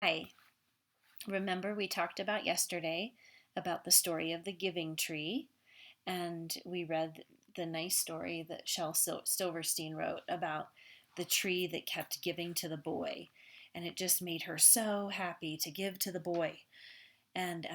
Hi. Remember we talked about yesterday about the story of the giving tree, and we read the nice story that Shel Silverstein wrote about the tree that kept giving to the boy, and it just made her so happy to give to the boy. And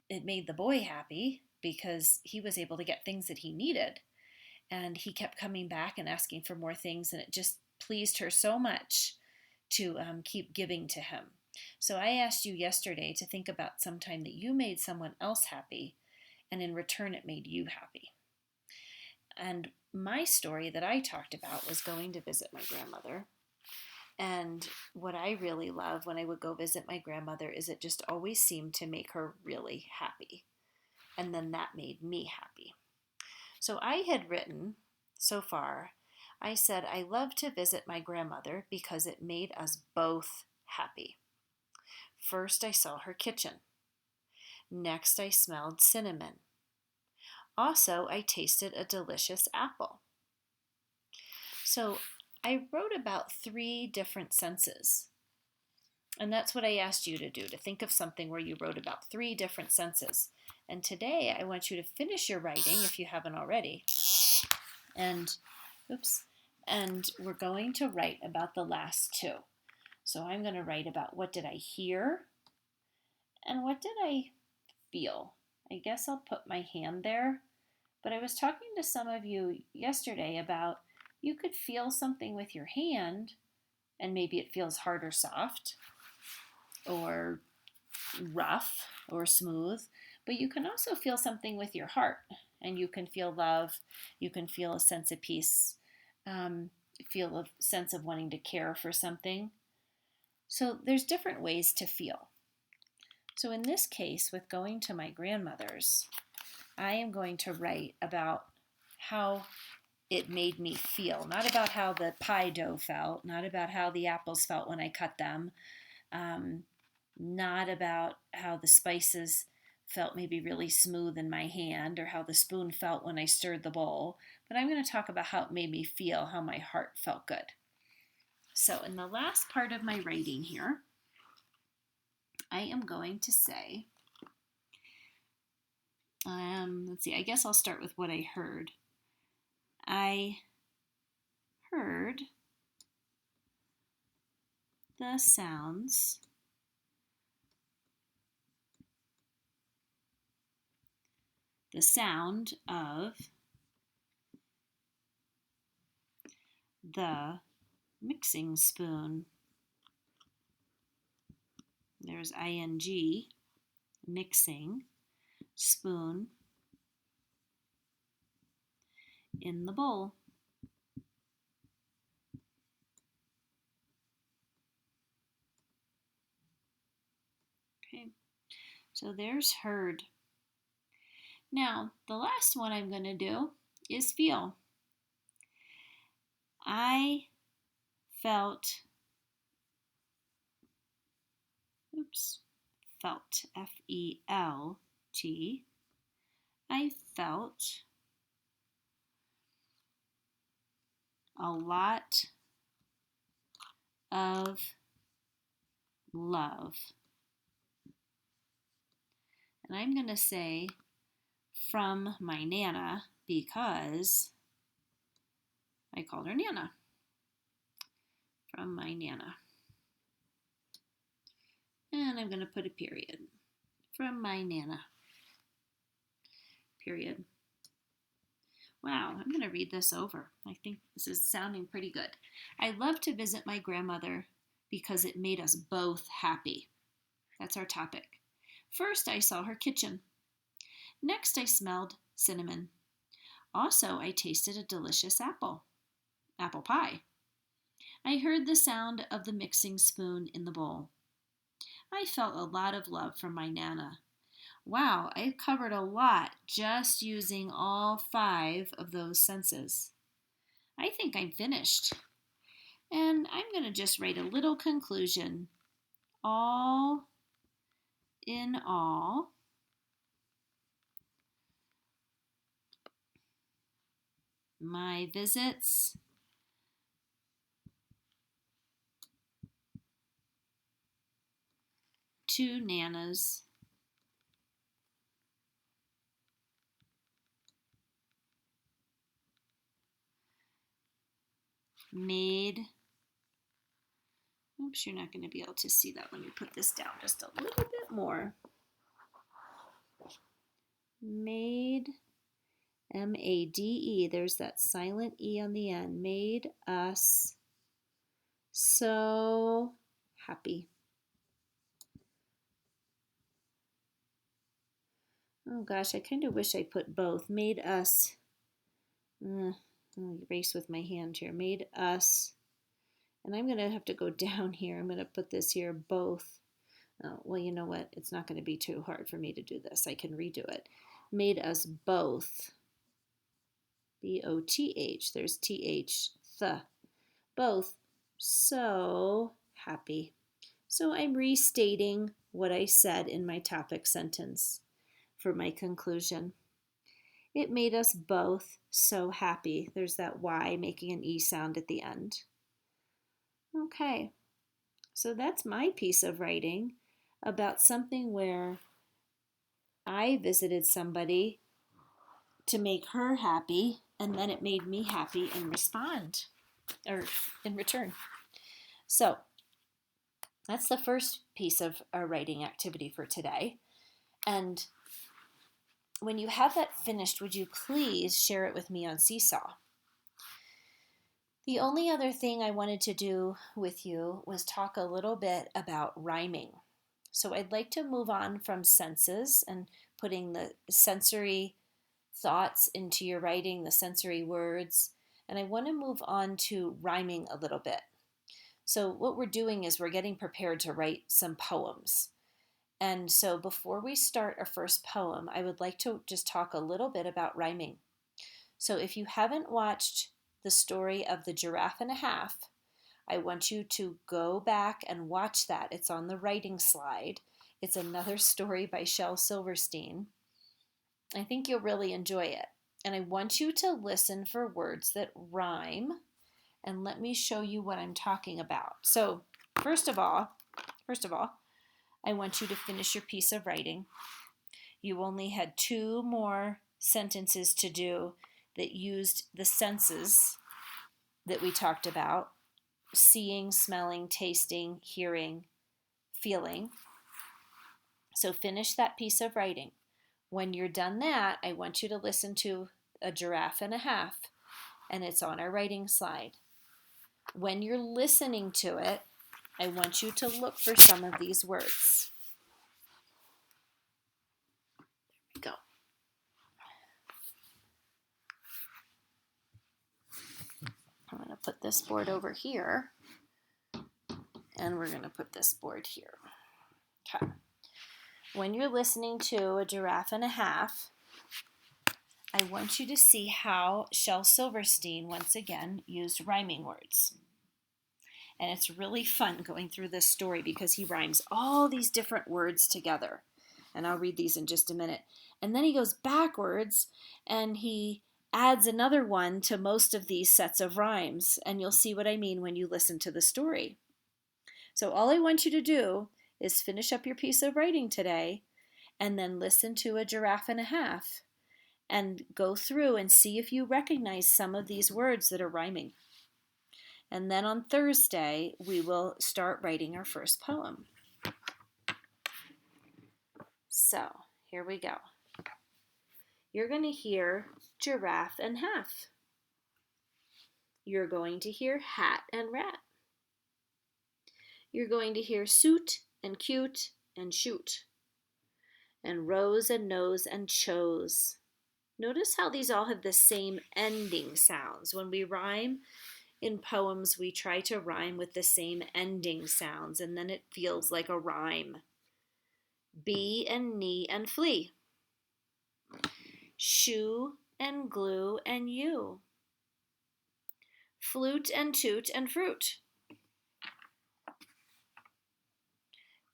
it made the boy happy because he was able to get things that he needed, and he kept coming back and asking for more things, and it just pleased her so much to keep giving to him. So I asked you yesterday to think about some time that you made someone else happy, and in return it made you happy. And my story that I talked about was going to visit my grandmother. And what I really love when I would go visit my grandmother is it just always seemed to make her really happy. And then that made me happy. So I had written so far, I said, I love to visit my grandmother because it made us both happy. First, I saw her kitchen. Next, I smelled cinnamon. Also, I tasted a delicious apple. So I wrote about 3 different senses. And that's what I asked you to do, to think of something where you wrote about 3 different senses. And today I want you to finish your writing if you haven't already. And we're going to write about the last 2. So I'm going to write about what did I hear and what did I feel. I guess I'll put my hand there. But I was talking to some of you yesterday about you could feel something with your hand and maybe it feels hard or soft or rough or smooth, but you can also feel something with your heart, and you can feel love, you can feel a sense of peace, feel a sense of wanting to care for something. So there's different ways to feel. So in this case, with going to my grandmother's, I am going to write about how it made me feel, not about how the pie dough felt, not about how the apples felt when I cut them, not about how the spices felt maybe really smooth in my hand or how the spoon felt when I stirred the bowl, but I'm going to talk about how it made me feel, how my heart felt good. So in the last part of my writing here, I am going to say, let's see, I guess I'll start with what I heard. I heard the sounds the sound of the mixing spoon. There's ing, mixing, spoon, in the bowl. Okay, so there's heard. Now, the last one I'm going to do is feel. I felt, felt, F-E-L-T. I felt a lot of love. And I'm going to say from my Nana because I called her Nana. From my Nana. And I'm going to put a period. From my Nana. Period. Wow, I'm going to read this over. I think this is sounding pretty good. I love to visit my grandmother because it made us both happy. That's our topic. First, I saw her kitchen. Next, I smelled cinnamon. Also, I tasted a delicious apple pie. I heard the sound of the mixing spoon in the bowl. I felt a lot of love from my Nana. Wow, I covered a lot just using all 5 of those senses. I think I'm finished. And I'm going to just write a little conclusion. All in all, my visits 2 nanas. Made, oops, you're not going to be able to see that. Let me put this down just a little bit more. Made, M-A-D-E, there's that silent E on the end. Made us so happy. Oh gosh, I kind of wish I put both. Made us, I'll erase with my hand here. Made us, and I'm going to have to go down here. I'm going to put this here, both. Oh, well, you know what? It's not going to be too hard for me to do this. I can redo it. Made us both. B-O-T-H. There's T-H. Both. So happy. So I'm restating what I said in my topic sentence for my conclusion. It made us both so happy. There's that Y making an E sound at the end. Okay, so that's my piece of writing about something where I visited somebody to make her happy, and then it made me happy in return. So that's the first piece of our writing activity for today. And when you have that finished, would you please share it with me on Seesaw? The only other thing I wanted to do with you was talk a little bit about rhyming. So I'd like to move on from senses and putting the sensory thoughts into your writing, the sensory words, and I want to move on to rhyming a little bit. So what we're doing is we're getting prepared to write some poems. And so before we start our first poem, I would like to just talk a little bit about rhyming. So if you haven't watched the story of the giraffe and a half, I want you to go back and watch that. It's on the writing slide. It's another story by Shel Silverstein. I think you'll really enjoy it. And I want you to listen for words that rhyme. And let me show you what I'm talking about. So first of all, I want you to finish your piece of writing. You only had 2 more sentences to do that used the senses that we talked about: seeing, smelling, tasting, hearing, feeling. So finish that piece of writing. When you're done that, I want you to listen to a giraffe and a half, and it's on our writing slide. When you're listening to it, I want you to look for some of these words. Go. I'm going to put this board over here, and we're going to put this board here. Okay. When you're listening to a giraffe and a half, I want you to see how Shel Silverstein once again used rhyming words. And it's really fun going through this story because he rhymes all these different words together. And I'll read these in just a minute. And then he goes backwards and he adds another one to most of these sets of rhymes. And you'll see what I mean when you listen to the story. So all I want you to do is finish up your piece of writing today and then listen to a giraffe and a half and go through and see if you recognize some of these words that are rhyming. And then on Thursday, we will start writing our first poem. So, here we go. You're going to hear giraffe and half. You're going to hear hat and rat. You're going to hear suit and cute and shoot. And rose and nose and chose. Notice how these all have the same ending sounds. When we rhyme in poems, we try to rhyme with the same ending sounds, and then it feels like a rhyme. Bee and knee and flea. Shoe and glue and you. Flute and toot and fruit.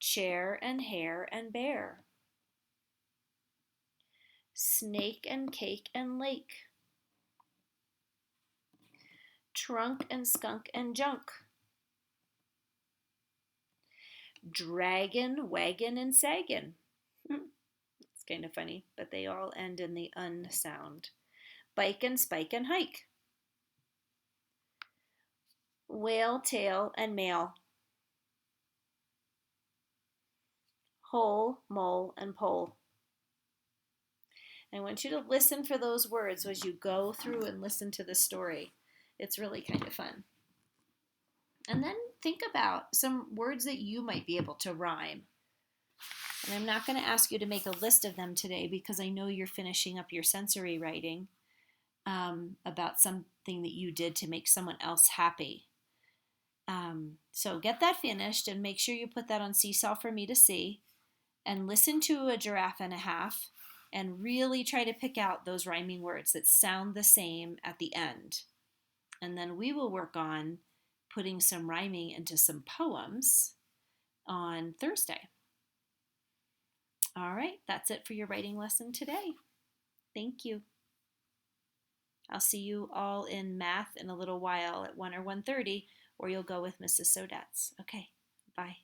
Chair and hare and bear. Snake and cake and lake. Trunk and skunk and junk. Dragon, wagon, and saggin. It's kind of funny, but they all end in the un sound. Bike and spike and hike. Whale, tail, and male. Hole, mole, and pole. I want you to listen for those words as you go through and listen to the story. It's really kind of fun. And then think about some words that you might be able to rhyme. And I'm not going to ask you to make a list of them today because I know you're finishing up your sensory writing about something that you did to make someone else happy. So get that finished and make sure you put that on Seesaw for me to see. And listen to a giraffe and a half and really try to pick out those rhyming words that sound the same at the end. And then we will work on putting some rhyming into some poems on Thursday. All right, that's it for your writing lesson today. Thank you. I'll see you all in math in a little while at 1 or 1:30, or you'll go with Mrs. Sodetz. Okay, bye.